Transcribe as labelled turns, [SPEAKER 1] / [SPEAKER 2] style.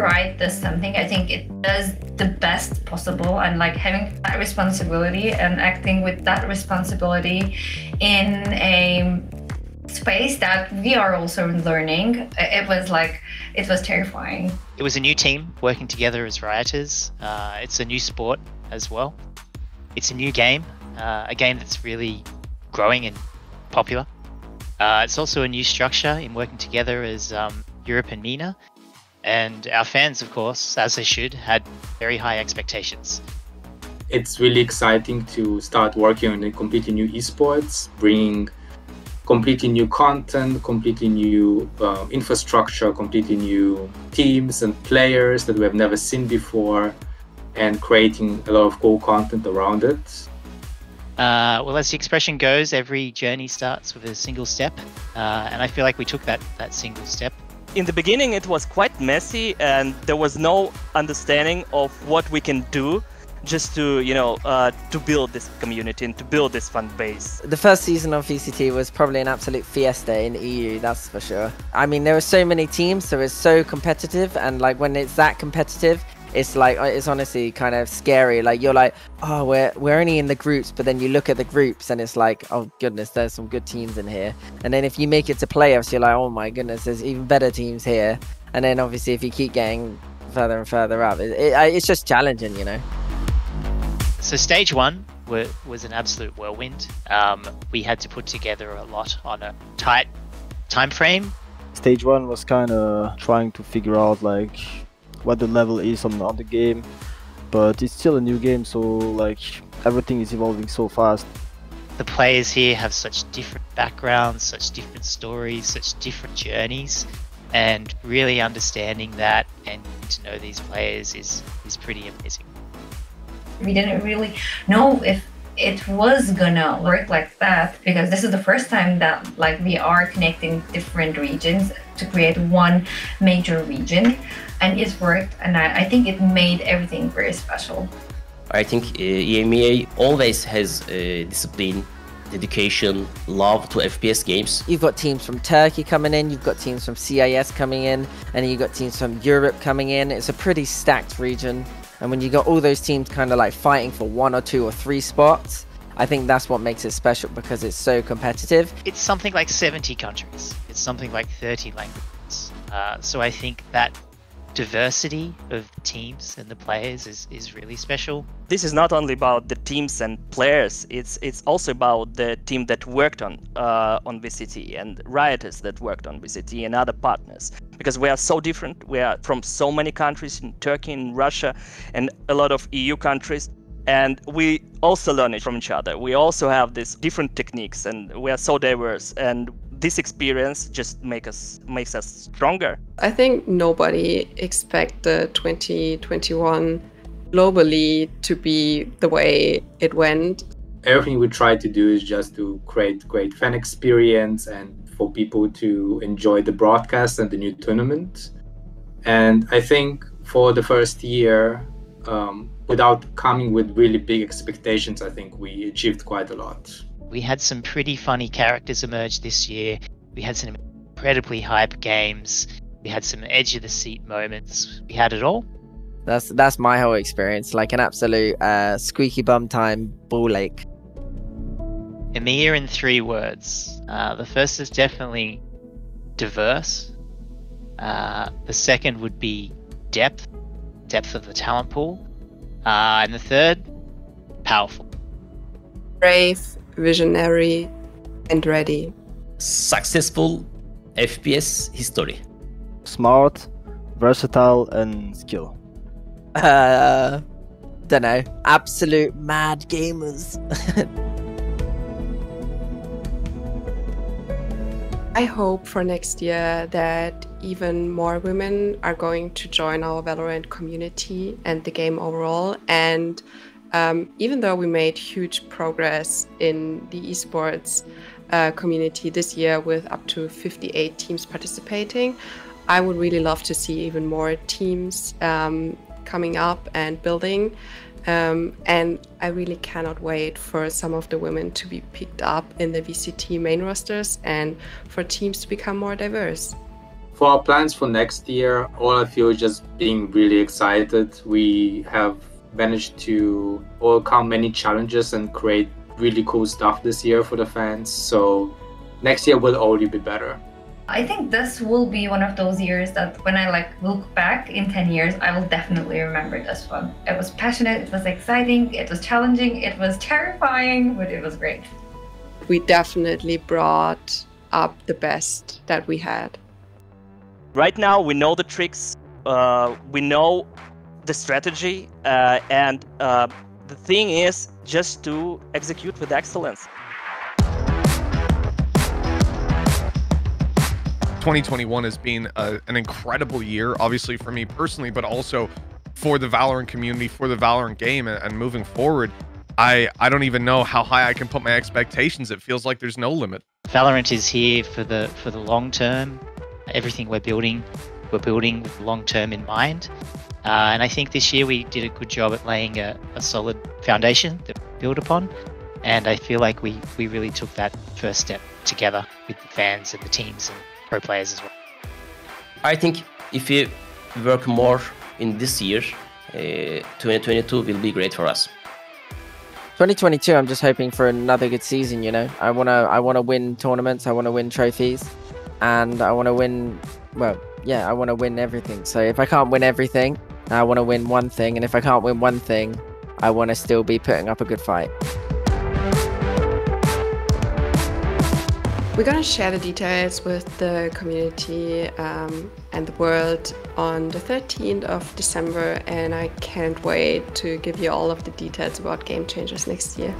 [SPEAKER 1] Riot does something, I think it does the best possible, and like having that responsibility and acting with that responsibility in a space that we are also learning, it was terrifying.
[SPEAKER 2] It was a new team working together as Rioters. It's a new sport as well. It's a new game, a game that's really growing and popular. It's also a new structure in working together as Europe and MENA. And our fans, of course, as they should, had very high expectations.
[SPEAKER 3] It's really exciting to start working on a completely new esports, bringing completely new content, completely new infrastructure, completely new teams and players that we have never seen before, and creating a lot of cool content around it.
[SPEAKER 2] Well, as the expression goes, every journey starts with a single step, and I feel like we took that single step.
[SPEAKER 4] In the beginning, it was quite messy, and there was no understanding of what we can do just to, to build this community and to build this fan base.
[SPEAKER 5] The first season of VCT was probably an absolute fiesta in EU, that's for sure. I mean, there were so many teams, so it's so competitive, and like when it's that competitive, it's honestly kind of scary. Like you're like, oh, we're only in the groups, but then you look at the groups and it's like, oh goodness, there's some good teams in here. And then if you make it to playoffs, you're like, oh my goodness, there's even better teams here. And then obviously if you keep getting further and further up, it's just challenging,
[SPEAKER 2] So stage one was an absolute whirlwind. We had to put together a lot on a tight time frame.
[SPEAKER 6] Stage one was kind of trying to figure out like what the level is on the game, but it's still a new game, so like everything is evolving so fast.
[SPEAKER 2] The players here have such different backgrounds, such different stories, such different journeys, and really understanding that and getting to know these players is pretty amazing.
[SPEAKER 1] We didn't really know if it was gonna work like that, because this is the first time that like we are connecting different regions to create one major region, and it's worked, and I think it made everything very special.
[SPEAKER 7] I think EMEA always has discipline, dedication, love to FPS games.
[SPEAKER 5] You've got teams from Turkey coming in, you've got teams from CIS coming in, and you've got teams from Europe coming in. It's a pretty stacked region. And when you got all those teams kind of like fighting for 1 or 2 or 3 spots, I think that's what makes it special, because it's so competitive.
[SPEAKER 2] It's something like 70 countries. It's something like 30 languages. So I think that diversity of the teams and the players is really special.
[SPEAKER 4] This is not only about the teams and players, it's also about the team that worked on VCT and Rioters that worked on VCT and other partners, because we are so different. We are from so many countries, in Turkey, in Russia, and a lot of EU countries, and we also learn it from each other. We also have these different techniques, and we are so diverse, and this experience just makes us stronger.
[SPEAKER 8] I think nobody expected 2021 globally to be the way it went.
[SPEAKER 3] Everything we try to do is just to create great fan experience and for people to enjoy the broadcast and the new tournament. And I think for the first year, without coming with really big expectations, I think we achieved quite a lot.
[SPEAKER 2] We had some pretty funny characters emerge this year. We had some incredibly hype games. We had some edge of the seat moments. We had it all.
[SPEAKER 5] That's my whole experience, like an absolute squeaky bum time ball ache.
[SPEAKER 2] EMEA in 3 words. The first is definitely diverse. The second would be depth of the talent pool. And the third, powerful.
[SPEAKER 8] Brave, visionary, and ready.
[SPEAKER 7] Successful FPS history.
[SPEAKER 6] Smart, versatile, and skill.
[SPEAKER 5] Dunno. Absolute mad gamers.
[SPEAKER 8] I hope for next year that even more women are going to join our Valorant community and the game overall. And even though we made huge progress in the esports community this year with up to 58 teams participating, I would really love to see even more teams coming up and building. And I really cannot wait for some of the women to be picked up in the VCT main rosters and for teams to become more diverse.
[SPEAKER 3] For our plans for next year, all I feel is just being really excited. We have managed to overcome many challenges and create really cool stuff this year for the fans. So next year will only be better.
[SPEAKER 1] I think this will be one of those years that when I look back in 10 years, I will definitely remember this one. It was passionate, it was exciting, it was challenging, it was terrifying, but it was great.
[SPEAKER 8] We definitely brought up the best that we had.
[SPEAKER 4] Right now, we know the tricks, we know the strategy, and the thing is just to execute with excellence.
[SPEAKER 9] 2021 has been an incredible year, obviously for me personally, but also for the Valorant community, for the Valorant game, and moving forward. I don't even know how high I can put my expectations. It feels like there's no limit.
[SPEAKER 2] Valorant is here for the long term. Everything we're building with the long term in mind. And I think this year we did a good job at laying a solid foundation that we build upon. And I feel like we really took that first step together with the fans and the teams and pro players as well.
[SPEAKER 7] I think if we work more in this year, 2022 will be great for us.
[SPEAKER 5] 2022, I'm just hoping for another good season, you know. I wanna win tournaments, I wanna win trophies, and I wanna win, well, yeah, I wanna win everything. So if I can't win everything, I wanna win one thing, and if I can't win one thing, I wanna still be putting up a good fight.
[SPEAKER 8] We're gonna share the details with the community and the world on the 13th of December, and I can't wait to give you all of the details about Game Changers next year.